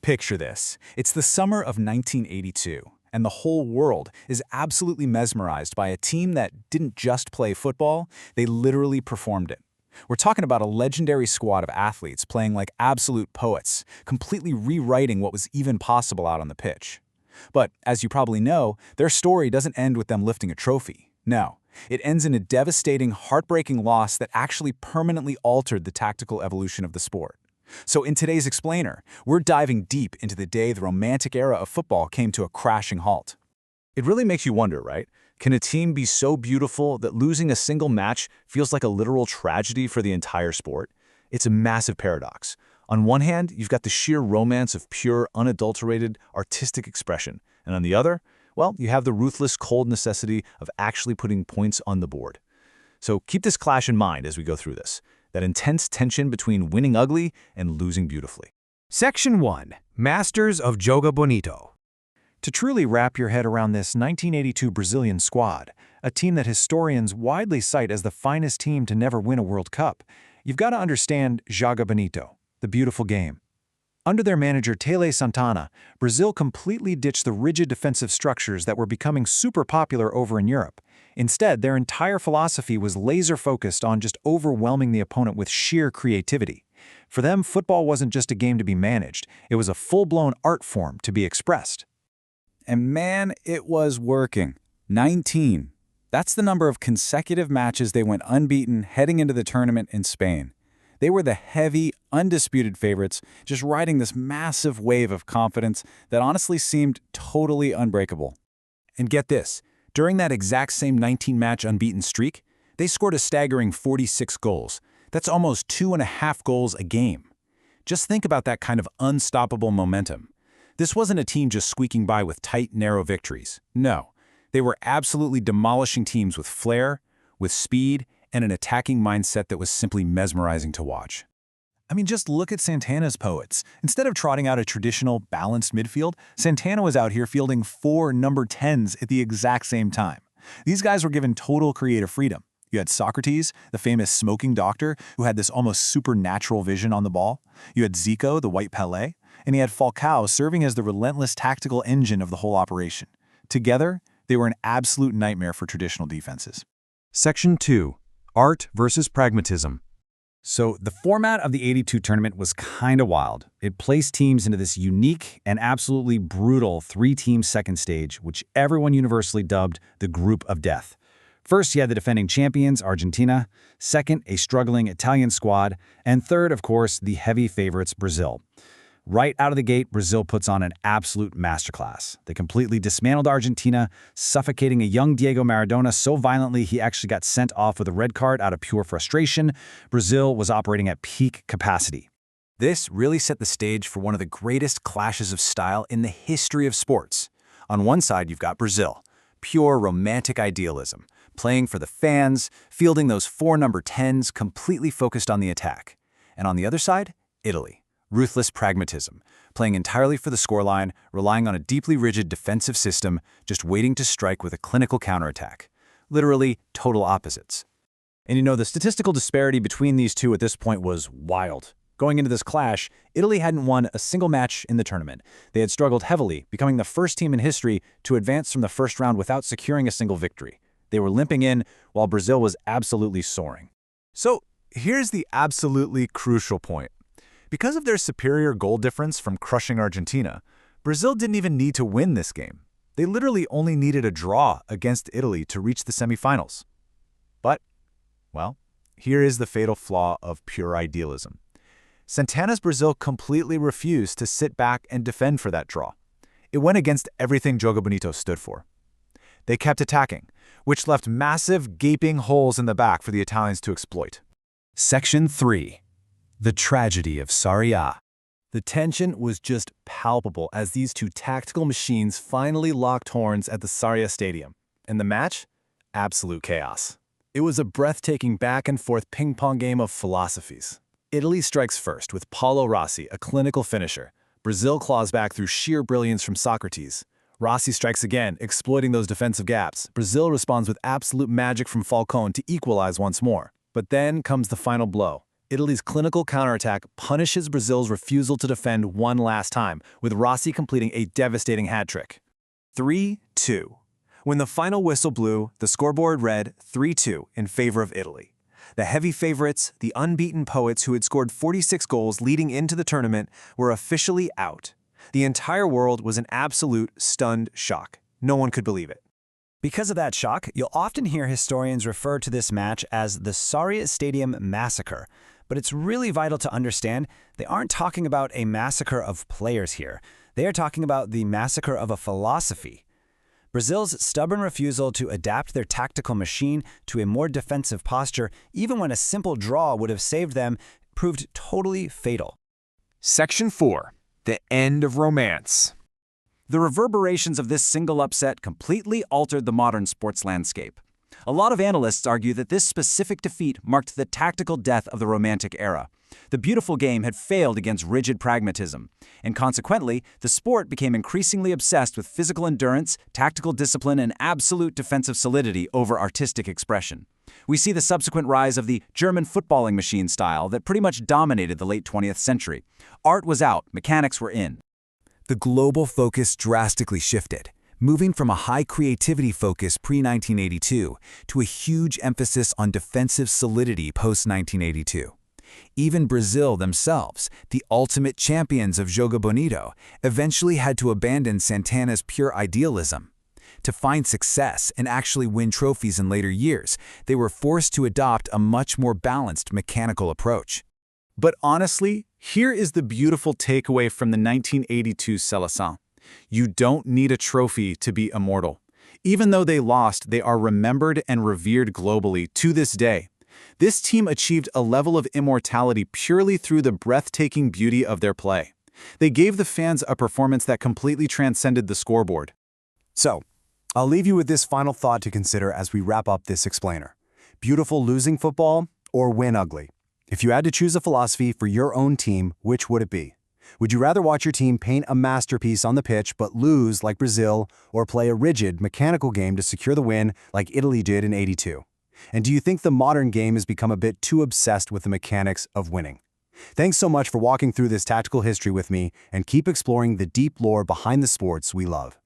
Picture this. It's the summer of 1982, and the whole world is absolutely mesmerized by a team that didn't just play football, they literally performed it. We're talking about a legendary squad of athletes playing like absolute poets, completely rewriting what was even possible out on the pitch. But, as you probably know, their story doesn't end with them lifting a trophy. No, it ends in a devastating, heartbreaking loss that actually permanently altered the tactical evolution of the sport. So in today's Explainer, we're diving deep into the day the romantic era of football came to a crashing halt. It really makes you wonder, right? Can a team be so beautiful that losing a single match feels like a literal tragedy for the entire sport? It's a massive paradox. On one hand, you've got the sheer romance of pure, unadulterated, artistic expression. And on the other, well, you have the ruthless, cold necessity of actually putting points on the board. So keep this clash in mind as we go through this. That intense tension between winning ugly and losing beautifully. Section 1. Masters of Jogo Bonito. To truly wrap your head around this 1982 Brazilian squad, a team that historians widely cite as the finest team to never win a World Cup, you've got to understand Jogo Bonito, the beautiful game. Under their manager Tele Santana, Brazil completely ditched the rigid defensive structures that were becoming super popular over in Europe. Instead, their entire philosophy was laser-focused on just overwhelming the opponent with sheer creativity. For them, football wasn't just a game to be managed, it was a full-blown art form to be expressed. And man, it was working. 19. That's the number of consecutive matches they went unbeaten heading into the tournament in Spain. They were the heavy, undisputed favorites, just riding this massive wave of confidence that honestly seemed totally unbreakable. And get this, during that exact same 19-match unbeaten streak, they scored a staggering 46 goals. That's almost 2.5 goals a game. Just think about that kind of unstoppable momentum. This wasn't a team just squeaking by with tight, narrow victories. No, they were absolutely demolishing teams with flair, with speed, and an attacking mindset that was simply mesmerizing to watch. I mean, just look at Santana's poets. Instead of trotting out a traditional, balanced midfield, Santana was out here fielding 4 number 10s at the exact same time. These guys were given total creative freedom. You had Sócrates, the famous smoking doctor, who had this almost supernatural vision on the ball. You had Zico, the white Pelé, and he had Falcão serving as the relentless tactical engine of the whole operation. Together, they were an absolute nightmare for traditional defenses. Section 2. Art versus Pragmatism. So the format of the 82 tournament was kinda wild. It placed teams into this unique and absolutely brutal 3-team second stage, which everyone universally dubbed the Group of Death. First, you had the defending champions, Argentina. Second, a struggling Italian squad. And third, of course, the heavy favorites, Brazil. Right out of the gate, Brazil puts on an absolute masterclass. They completely dismantled Argentina, suffocating a young Diego Maradona so violently he actually got sent off with a red card out of pure frustration. Brazil was operating at peak capacity. This really set the stage for one of the greatest clashes of style in the history of sports. On one side, you've got Brazil, pure romantic idealism, playing for the fans, fielding those 4 number 10s, completely focused on the attack. And on the other side, Italy. Ruthless pragmatism, playing entirely for the scoreline, relying on a deeply rigid defensive system, just waiting to strike with a clinical counterattack. Literally, total opposites. And you know, the statistical disparity between these two at this point was wild. Going into this clash, Italy hadn't won a single match in the tournament. They had struggled heavily, becoming the first team in history to advance from the first round without securing a single victory. They were limping in, while Brazil was absolutely soaring. So, here's the absolutely crucial point. Because of their superior goal difference from crushing Argentina, Brazil didn't even need to win this game. They literally only needed a draw against Italy to reach the semifinals. But, well, here is the fatal flaw of pure idealism. Santana's Brazil completely refused to sit back and defend for that draw. It went against everything Jogo Bonito stood for. They kept attacking, which left massive, gaping holes in the back for the Italians to exploit. Section 3. The tragedy of Sarrià. The tension was just palpable as these two tactical machines finally locked horns at the Sarrià Stadium. And the match? Absolute chaos. It was a breathtaking back-and-forth ping-pong game of philosophies. Italy strikes first with Paulo Rossi, a clinical finisher. Brazil claws back through sheer brilliance from Sócrates. Rossi strikes again, exploiting those defensive gaps. Brazil responds with absolute magic from Falcão to equalize once more. But then comes the final blow. Italy's clinical counterattack punishes Brazil's refusal to defend one last time, with Rossi completing a devastating hat-trick. 3-2. When the final whistle blew, the scoreboard read 3-2 in favor of Italy. The heavy favorites, the unbeaten poets who had scored 46 goals leading into the tournament, were officially out. The entire world was in absolute stunned shock. No one could believe it. Because of that shock, you'll often hear historians refer to this match as the Sarrià Stadium massacre. But it's really vital to understand they aren't talking about a massacre of players here. They are talking about the massacre of a philosophy. Brazil's stubborn refusal to adapt their tactical machine to a more defensive posture, even when a simple draw would have saved them, proved totally fatal. Section 4. The End of Romance. The reverberations of this single upset completely altered the modern sports landscape. A lot of analysts argue that this specific defeat marked the tactical death of the Romantic era. The beautiful game had failed against rigid pragmatism, and consequently, the sport became increasingly obsessed with physical endurance, tactical discipline, and absolute defensive solidity over artistic expression. We see the subsequent rise of the German footballing machine style that pretty much dominated the late 20th century. Art was out, mechanics were in. The global focus drastically shifted, moving from a high creativity focus pre-1982 to a huge emphasis on defensive solidity post-1982. Even Brazil themselves, the ultimate champions of Jogo Bonito, eventually had to abandon Santana's pure idealism. To find success and actually win trophies in later years, they were forced to adopt a much more balanced mechanical approach. But honestly, here is the beautiful takeaway from the 1982 Seleção. You don't need a trophy to be immortal. Even though they lost, they are remembered and revered globally to this day. This team achieved a level of immortality purely through the breathtaking beauty of their play. They gave the fans a performance that completely transcended the scoreboard. So, I'll leave you with this final thought to consider as we wrap up this explainer. Beautiful losing football or win ugly? If you had to choose a philosophy for your own team, which would it be? Would you rather watch your team paint a masterpiece on the pitch but lose like Brazil, or play a rigid, mechanical game to secure the win like Italy did in '82? And do you think the modern game has become a bit too obsessed with the mechanics of winning? Thanks so much for walking through this tactical history with me, and keep exploring the deep lore behind the sports we love.